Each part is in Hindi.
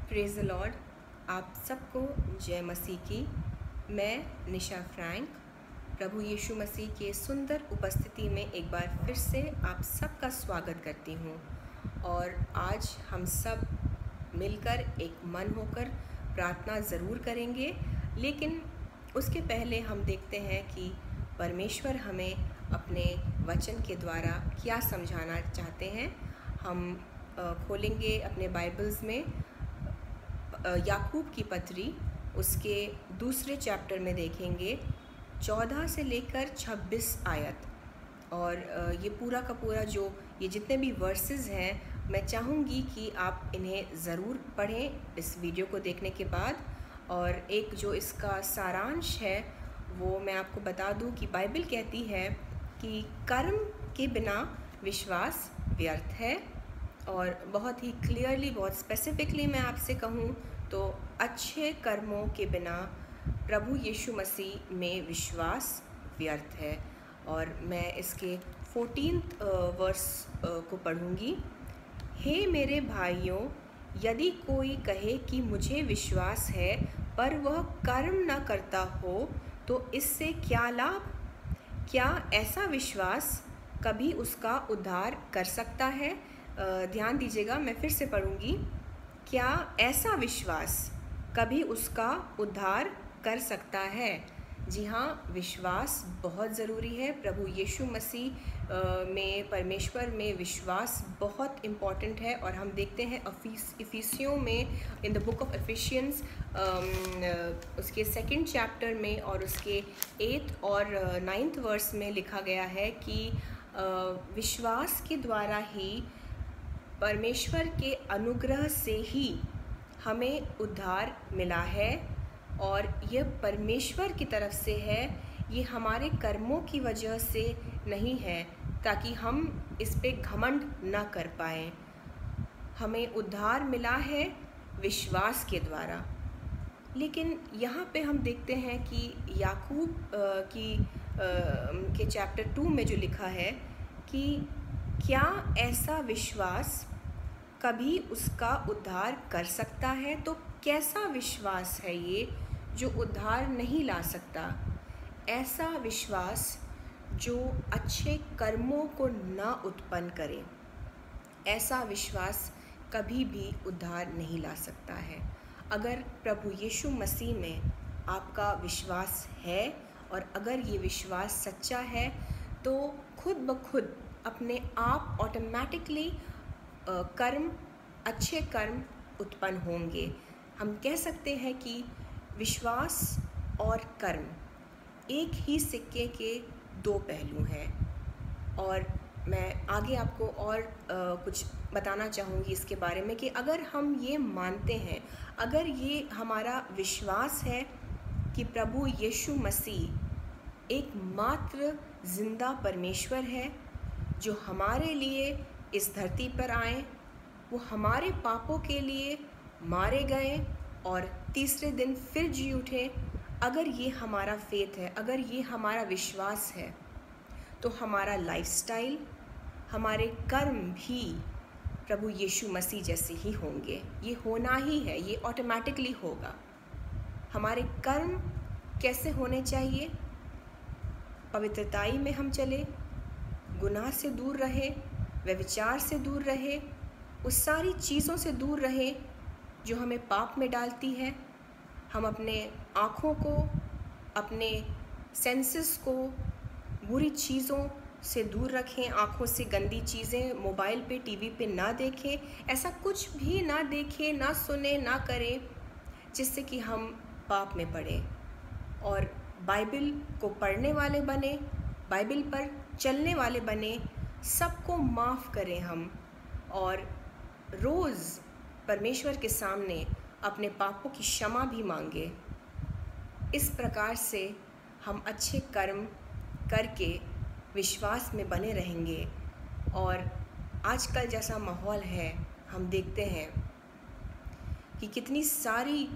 Praise the Lord. आप सबको जय मसीह की। मैं निशा फ्रैंक प्रभु यीशु मसीह के सुंदर उपस्थिति में एक बार फिर से आप सबका स्वागत करती हूँ। और आज हम सब मिलकर एक मन होकर प्रार्थना ज़रूर करेंगे, लेकिन उसके पहले हम देखते हैं कि परमेश्वर हमें अपने वचन के द्वारा क्या समझाना चाहते हैं। हम खोलेंगे अपने बाइबल्स में याकूब की पत्री, उसके दूसरे चैप्टर में देखेंगे 14 से लेकर 26 आयत। और ये पूरा का पूरा ये जितने भी वर्सेस हैं, मैं चाहूँगी कि आप इन्हें ज़रूर पढ़ें इस वीडियो को देखने के बाद। और एक जो इसका सारांश है वो मैं आपको बता दूं कि बाइबल कहती है कि कर्म के बिना विश्वास व्यर्थ है। और बहुत ही क्लियरली, बहुत स्पेसिफिकली मैं आपसे कहूँ तो अच्छे कर्मों के बिना प्रभु यीशु मसीह में विश्वास व्यर्थ है। और मैं इसके 14th वर्स को पढ़ूँगी। हे मेरे भाइयों, यदि कोई कहे कि मुझे विश्वास है पर वह कर्म न करता हो तो इससे क्या लाभ? क्या ऐसा विश्वास कभी उसका उद्धार कर सकता है? ध्यान दीजिएगा, मैं फिर से पढ़ूँगी। क्या ऐसा विश्वास कभी उसका उद्धार कर सकता है? जी हाँ, विश्वास बहुत ज़रूरी है। प्रभु यीशु मसीह में, परमेश्वर में विश्वास बहुत इम्पॉर्टेंट है। और हम देखते हैं इफिसियों में, in the book of efficiency, उसके 2nd चैप्टर में और उसके 8th और 9th वर्स में लिखा गया है कि विश्वास के द्वारा ही, परमेश्वर के अनुग्रह से ही हमें उद्धार मिला है। और यह परमेश्वर की तरफ से है, ये हमारे कर्मों की वजह से नहीं है, ताकि हम इस पे घमंड ना कर पाएँ। हमें उद्धार मिला है विश्वास के द्वारा। लेकिन यहाँ पे हम देखते हैं कि याकूब के चैप्टर 2 में जो लिखा है कि क्या ऐसा विश्वास कभी उसका उद्धार कर सकता है? तो कैसा विश्वास है ये जो उद्धार नहीं ला सकता? ऐसा विश्वास जो अच्छे कर्मों को ना उत्पन्न करे, ऐसा विश्वास कभी भी उद्धार नहीं ला सकता है। अगर प्रभु यीशु मसीह में आपका विश्वास है और अगर ये विश्वास सच्चा है तो खुद ब खुद अपने आप ऑटोमेटिकली अच्छे कर्म उत्पन्न होंगे। हम कह सकते हैं कि विश्वास और कर्म एक ही सिक्के के 2 पहलू हैं। और मैं आगे आपको और कुछ बताना चाहूँगी इसके बारे में कि अगर हम ये मानते हैं, अगर ये हमारा विश्वास है कि प्रभु यीशु मसीह एकमात्र जिंदा परमेश्वर है जो हमारे लिए इस धरती पर आए, वो हमारे पापों के लिए मारे गए और तीसरे दिन फिर जी उठे, अगर ये हमारा फेथ है, अगर ये हमारा विश्वास है, तो हमारा लाइफस्टाइल, हमारे कर्म भी प्रभु यीशु मसीह जैसे ही होंगे। ये होना ही है, ये ऑटोमेटिकली होगा। हमारे कर्म कैसे होने चाहिए? पवित्रताई में हम चले, गुनाह से दूर रहे, व्यभिचार से दूर रहे, उस सारी चीज़ों से दूर रहे जो हमें पाप में डालती है। हम अपने आँखों को, अपने सेंसेस को बुरी चीज़ों से दूर रखें। आँखों से गंदी चीज़ें, मोबाइल पे, टीवी पे ना देखें। ऐसा कुछ भी ना देखें, ना सुने, ना करें जिससे कि हम पाप में पड़ें। और बाइबल को पढ़ने वाले बने, बाइबल पर चलने वाले बने, सबको माफ़ करें हम, और रोज़ परमेश्वर के सामने अपने पापों की क्षमा भी मांगे। इस प्रकार से हम अच्छे कर्म करके विश्वास में बने रहेंगे। और आजकल जैसा माहौल है, हम देखते हैं कि कितनी सारी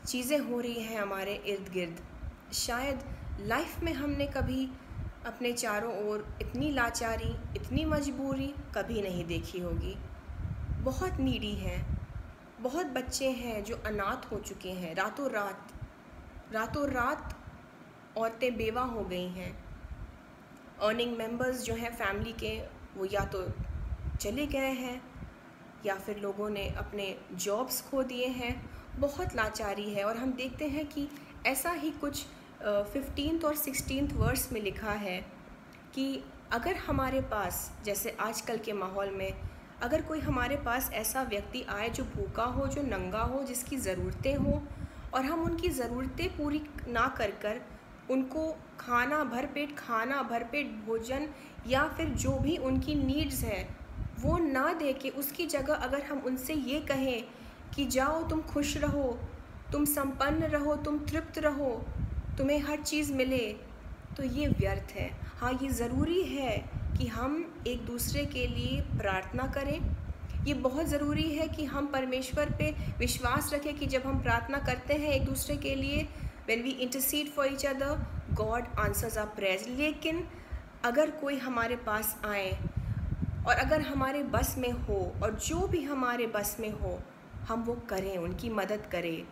चीज़ें हो रही हैं हमारे इर्द गिर्द। शायद लाइफ में हमने कभी अपने चारों ओर इतनी लाचारी, इतनी मजबूरी कभी नहीं देखी होगी। बहुत नीडी हैं, बहुत बच्चे हैं जो अनाथ हो चुके हैं, रातों रात औरतें बेवा हो गई हैं। अर्निंग मेंबर्स जो हैं फैमिली के, वो या तो चले गए हैं या फिर लोगों ने अपने जॉब्स खो दिए हैं। बहुत लाचारी है। और हम देखते हैं कि ऐसा ही कुछ 15th और 16th वर्स में लिखा है कि अगर हमारे पास, जैसे आजकल के माहौल में, अगर कोई हमारे पास ऐसा व्यक्ति आए जो भूखा हो, जो नंगा हो, जिसकी ज़रूरतें हों, और हम उनकी ज़रूरतें पूरी ना कर उनको भरपेट भोजन या फिर जो भी उनकी नीड्स हैं वो ना दे के, उसकी जगह अगर हम उनसे ये कहें कि जाओ तुम खुश रहो, तुम संपन्न रहो, तुम तृप्त रहो, तुम्हें हर चीज़ मिले, तो ये व्यर्थ है। हाँ, ये ज़रूरी है कि हम एक दूसरे के लिए प्रार्थना करें। ये बहुत ज़रूरी है कि हम परमेश्वर पे विश्वास रखें कि जब हम प्रार्थना करते हैं एक दूसरे के लिए, when we intercede for each other, God answers our prayers। लेकिन अगर कोई हमारे पास आए और अगर हमारे बस में हो, और जो भी हमारे बस में हो, हम वो करें, उनकी मदद करें।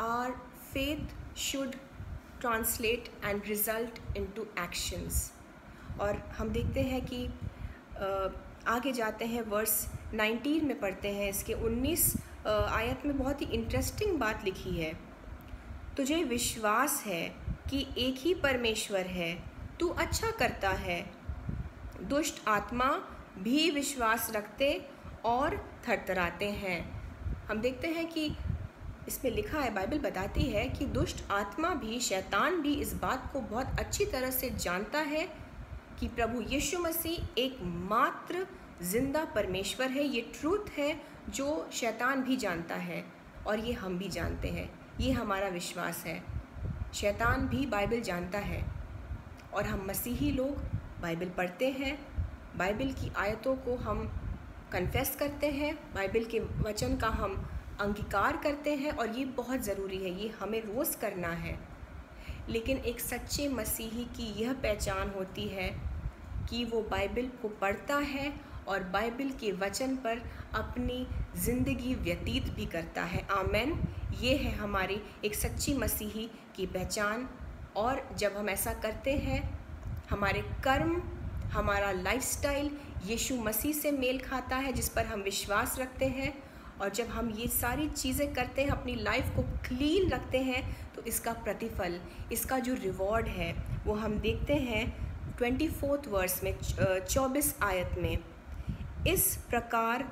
Our faith should translate and result into actions। और हम देखते हैं कि आगे जाते हैं, वर्स 19 में पढ़ते हैं, इसके 19 आयत में बहुत ही इंटरेस्टिंग बात लिखी है। तुझे विश्वास है कि एक ही परमेश्वर है, तू अच्छा करता है। दुष्ट आत्मा भी विश्वास रखते और थरथराते हैं। हम देखते हैं कि इसमें लिखा है, बाइबल बताती है कि दुष्ट आत्मा भी, शैतान भी इस बात को बहुत अच्छी तरह से जानता है कि प्रभु यीशु मसीह एकमात्र जिंदा परमेश्वर है। ये ट्रूथ है जो शैतान भी जानता है और ये हम भी जानते हैं। ये हमारा विश्वास है। शैतान भी बाइबल जानता है और हम मसीही लोग बाइबल पढ़ते हैं, बाइबल की आयतों को हम कन्फेस करते हैं, बाइबल के वचन का हम अंगीकार करते हैं, और ये बहुत ज़रूरी है, ये हमें रोज़ करना है। लेकिन एक सच्चे मसीही की यह पहचान होती है कि वो बाइबल को पढ़ता है और बाइबल के वचन पर अपनी ज़िंदगी व्यतीत भी करता है। आमेन। ये है हमारी एक सच्ची मसीही की पहचान। और जब हम ऐसा करते हैं, हमारे कर्म, हमारा लाइफस्टाइल यीशु मसीह से मेल खाता है, जिस पर हम विश्वास रखते हैं। और जब हम ये सारी चीज़ें करते हैं, अपनी लाइफ को क्लीन रखते हैं, तो इसका प्रतिफल, इसका जो रिवॉर्ड है, वो हम देखते हैं 24th वर्स में, 24 आयत में। इस प्रकार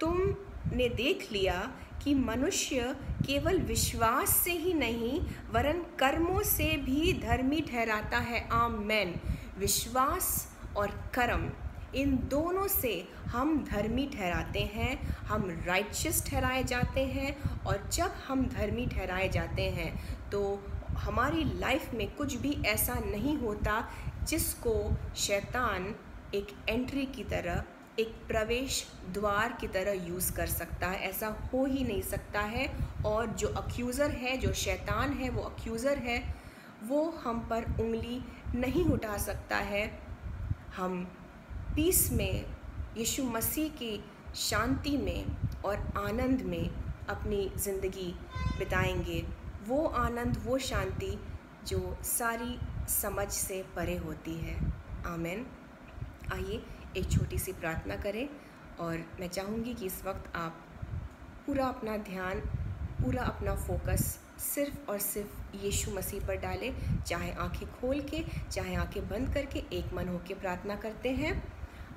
तुमने देख लिया कि मनुष्य केवल विश्वास से ही नहीं वरन कर्मों से भी धर्मी ठहराता है। आमेन। विश्वास और कर्म, इन दोनों से हम धर्मी ठहराते हैं, हम राइचियस ठहराए जाते हैं। और जब हम धर्मी ठहराए जाते हैं तो हमारी लाइफ में कुछ भी ऐसा नहीं होता जिसको शैतान एक एंट्री की तरह, एक प्रवेश द्वार की तरह यूज़ कर सकता है। ऐसा हो ही नहीं सकता है। और जो अक्यूज़र है, जो शैतान है, वो अक्यूज़र है, वो हम पर उंगली नहीं उठा सकता है। हम पीस में, यीशु मसीह की शांति में और आनंद में अपनी ज़िंदगी बिताएंगे। वो आनंद, वो शांति जो सारी समझ से परे होती है। आमीन। आइए एक छोटी सी प्रार्थना करें। और मैं चाहूँगी कि इस वक्त आप पूरा अपना ध्यान, पूरा अपना फोकस सिर्फ़ और सिर्फ यीशु मसीह पर डालें। चाहे आंखें खोल के, चाहे आंखें बंद करके एक मन होकर प्रार्थना करते हैं।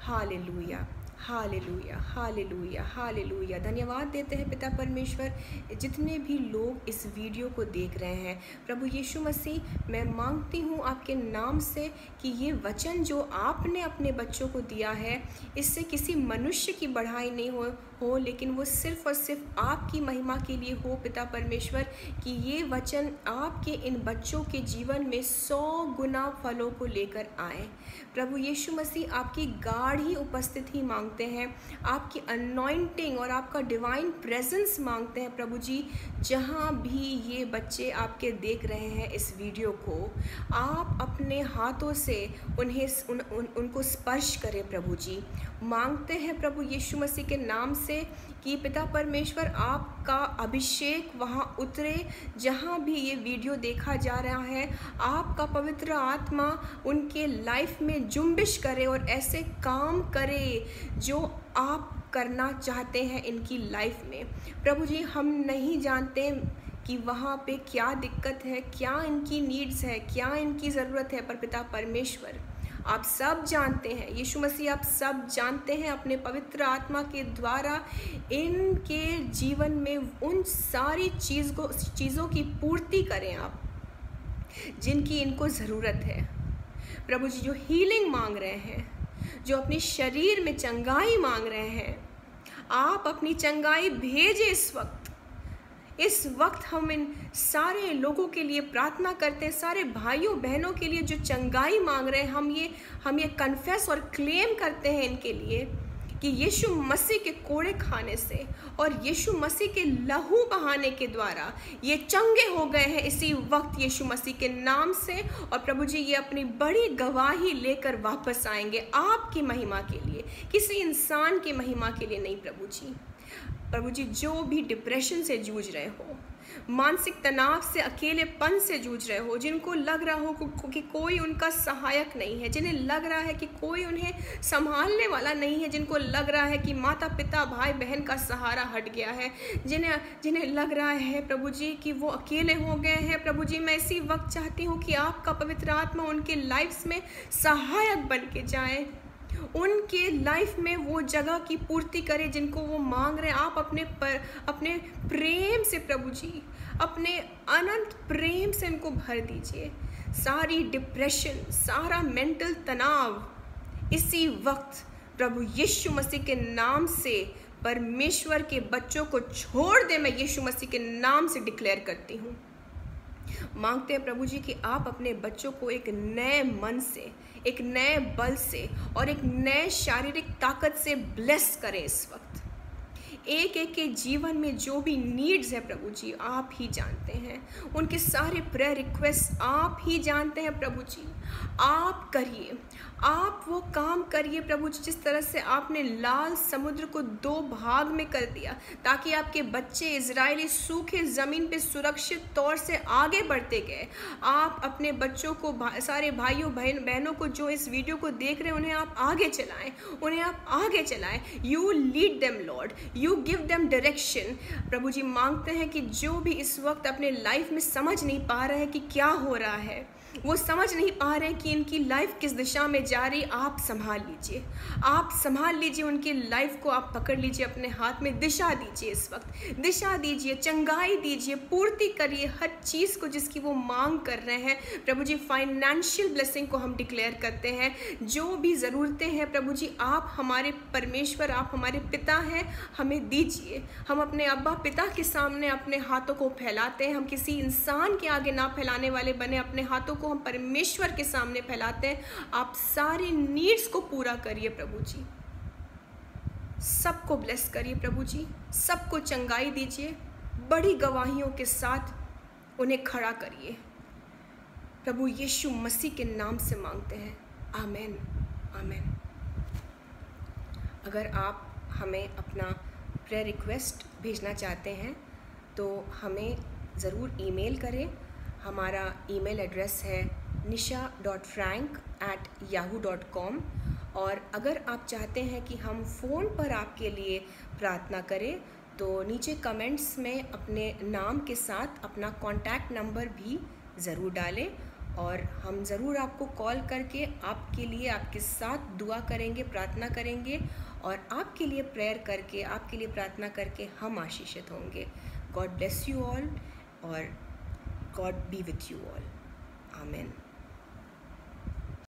Hallelujah, hallelujah, hallelujah, hallelujah. धन्यवाद देते हैं पिता परमेश्वर, जितने भी लोग इस वीडियो को देख रहे हैं। प्रभु यीशु मसीह, मैं मांगती हूँ आपके नाम से कि ये वचन जो आपने अपने बच्चों को दिया है, इससे किसी मनुष्य की बढ़ाई नहीं हो, लेकिन वो सिर्फ़ और सिर्फ आपकी महिमा के लिए हो पिता परमेश्वर। कि ये वचन आपके इन बच्चों के जीवन में 100 गुना फलों को लेकर आए। प्रभु यीशु मसीह, आपकी गाढ़ी उपस्थिति मांगते हैं, आपकी अनॉइंटिंग और आपका डिवाइन प्रेजेंस मांगते हैं। प्रभु जी, जहाँ भी ये बच्चे आपके देख रहे हैं इस वीडियो को, आप अपने हाथों से उनको स्पर्श करें। प्रभु जी, मांगते हैं प्रभु यीशु मसीह के नाम से कि पिता परमेश्वर आपका अभिषेक वहाँ उतरे, जहाँ भी ये वीडियो देखा जा रहा है, आपका पवित्र आत्मा उनके लाइफ में जुम्बिश करे और ऐसे काम करे जो आप करना चाहते हैं इनकी लाइफ में। प्रभु जी, हम नहीं जानते कि वहाँ पे क्या दिक्कत है, क्या इनकी नीड्स है, क्या इनकी ज़रूरत है, पर पिता परमेश्वर आप सब जानते हैं। यीशु मसीह, आप सब जानते हैं। अपने पवित्र आत्मा के द्वारा इनके जीवन में उन सारी चीज़ों की पूर्ति करें आप, जिनकी इनको ज़रूरत है। प्रभु जी, जो हीलिंग मांग रहे हैं, जो अपने शरीर में चंगाई मांग रहे हैं, आप अपनी चंगाई भेजे इस वक्त हम इन सारे लोगों के लिए प्रार्थना करते हैं, सारे भाइयों बहनों के लिए जो चंगाई मांग रहे हैं। हम ये कन्फेस और क्लेम करते हैं इनके लिए कि यीशु मसीह के कोड़े खाने से और यीशु मसीह के लहू बहाने के द्वारा ये चंगे हो गए हैं इसी वक्त यीशु मसीह के नाम से। और प्रभु जी, ये अपनी बड़ी गवाही लेकर वापस आएंगे आपकी महिमा के लिए, किसी इंसान की महिमा के लिए नहीं। प्रभु जी, जो भी डिप्रेशन से जूझ रहे हो, मानसिक तनाव से, अकेलेपन से जूझ रहे हो, जिनको लग रहा हो कि कोई उनका सहायक नहीं है, जिन्हें लग रहा है कि कोई उन्हें संभालने वाला नहीं है, जिनको लग रहा है कि माता पिता भाई बहन का सहारा हट गया है, जिन्हें लग रहा है प्रभु जी कि वो अकेले हो गए हैं, प्रभु जी, मैं इसी वक्त चाहती हूँ कि आपका पवित्र आत्मा उनके लाइफ्स में सहायक बन के जाए, उनके लाइफ में वो जगह की पूर्ति करे जिनको वो मांग रहे हैं। आप अपने प्रेम से प्रभु जी, अपने अनंत प्रेम से इनको भर दीजिए। सारी डिप्रेशन, सारा मेंटल तनाव इसी वक्त प्रभु यीशु मसीह के नाम से परमेश्वर के बच्चों को छोड़ दे। मैं यीशु मसीह के नाम से डिक्लेयर करती हूँ। मांगते हैं प्रभु जी कि आप अपने बच्चों को एक नए मन से, एक नए बल से और एक नए शारीरिक ताकत से ब्लेस करें इस वक्त। एक एक के जीवन में जो भी नीड्स है प्रभु जी, आप ही जानते हैं। उनके सारे प्रेयर रिक्वेस्ट आप ही जानते हैं प्रभु जी। आप करिए, आप वो काम करिए प्रभु जी, जिस तरह से आपने लाल समुद्र को 2 भाग में कर दिया ताकि आपके बच्चे इजरायली सूखे ज़मीन पे सुरक्षित तौर से आगे बढ़ते गए। आप अपने बच्चों को, सारे भाइयों बहनों को जो इस वीडियो को देख रहे हैं, उन्हें आप आगे चलाएं, उन्हें आप आगे चलाएं। You lead them lord, you give them direction. प्रभु जी, मांगते हैं कि जो भी इस वक्त अपने लाइफ में समझ नहीं पा रहे हैं कि क्या हो रहा है, वो समझ नहीं पा रहे हैं कि इनकी लाइफ किस दिशा में जा रही, आप संभाल लीजिए, आप संभाल लीजिए। उनकी लाइफ को आप पकड़ लीजिए, अपने हाथ में दिशा दीजिए, इस वक्त दिशा दीजिए, चंगाई दीजिए, पूर्ति करिए हर चीज़ को जिसकी वो मांग कर रहे हैं। प्रभु जी, फाइनेंशियल ब्लेसिंग को हम डिक्लेयर करते हैं। जो भी ज़रूरतें हैं प्रभु जी, आप हमारे परमेश्वर, आप हमारे पिता हैं, हमें दीजिए। हम अपने अब्बा पिता के सामने अपने हाथों को फैलाते हैं। हम किसी इंसान के आगे ना फैलाने वाले बने, अपने हाथों को हम परमेश्वर के सामने फैलाते हैं। आप सारी नीड्स को पूरा करिए प्रभु जी, सबको ब्लेस करिए प्रभु जी, सबको चंगाई दीजिए, बड़ी गवाहियों के साथ उन्हें खड़ा करिए। प्रभु यीशु मसीह के नाम से मांगते हैं, आमीन, आमीन। अगर आप हमें अपना प्रेयर रिक्वेस्ट भेजना चाहते हैं तो हमें ज़रूर ईमेल करें। हमारा ईमेल एड्रेस है nisha.frank@yahoo.com। और अगर आप चाहते हैं कि हम फ़ोन पर आपके लिए प्रार्थना करें तो नीचे कमेंट्स में अपने नाम के साथ अपना कॉन्टैक्ट नंबर भी ज़रूर डालें और हम ज़रूर आपको कॉल करके आपके लिए, आपके साथ दुआ करेंगे, प्रार्थना करेंगे और आपके लिए प्रेयर करके, आपके लिए प्रार्थना करके हम आशीषित होंगे। गॉड ब्लेस यू ऑल और God be with you all. Amen.